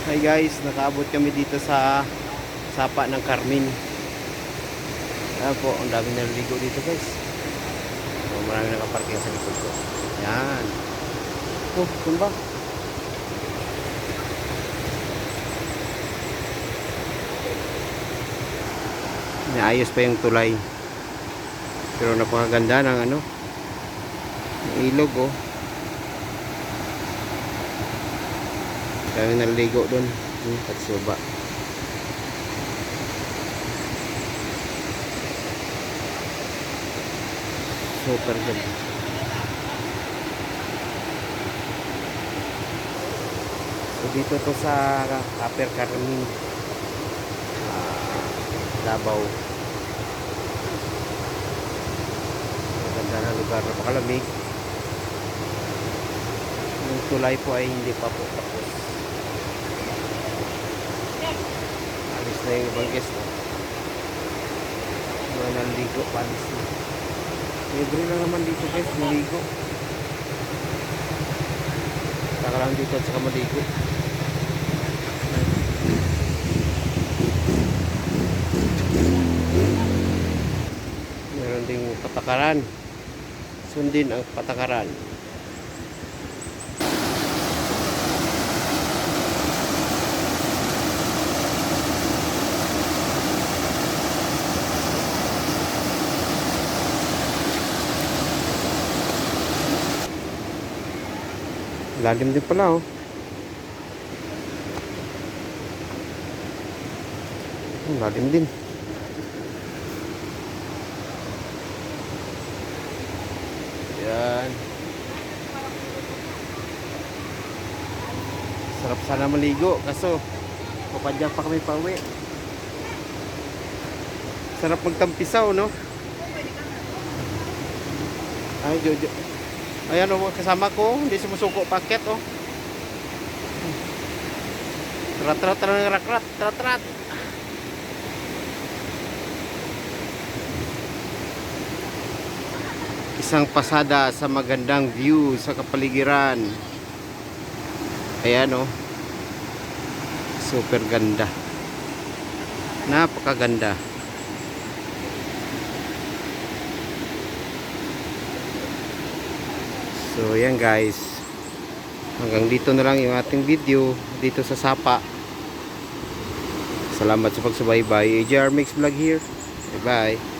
Hi guys, nakaabot kami dito sa Sapa ng Carmen. Ayan po, ang daming naliligo dito guys. So, marami nakaparking sa likod ko. Ayan. Oh, saan ba? Naayos pa yung tulay. Pero napakaganda ng ano, ng ilog oh. Daming naliligo doon. Patsuba. Super good. So dito to sa Upper Carmen, Davao. Maganda na lugar, napakalamig. Yung tulay po ay hindi pa po tapos. Alis na yung ibang guest. Mga naligo pa alis na. Libre lang naman dito guys, maligo. Saka lang dito at saka maligo. Meron ding patakaran. Sundin ang patakaran. Lalim din pala oh. Lalim din. Yan. Sarap sana maligo kaso papadyak pa kami pauwi. Sarap magtampisaw no. Ay Jojo. Ayan o, kasama ko, hindi sumusuko paket o. Trat. Isang pasada sa magandang view sa kapaligiran. Ayan o. Super ganda. Napakaganda. So yan guys, hanggang dito na lang yung ating video dito sa Sapa. Salamat sa pagsubaybay. AJR Mix Vlog here. Bye bye.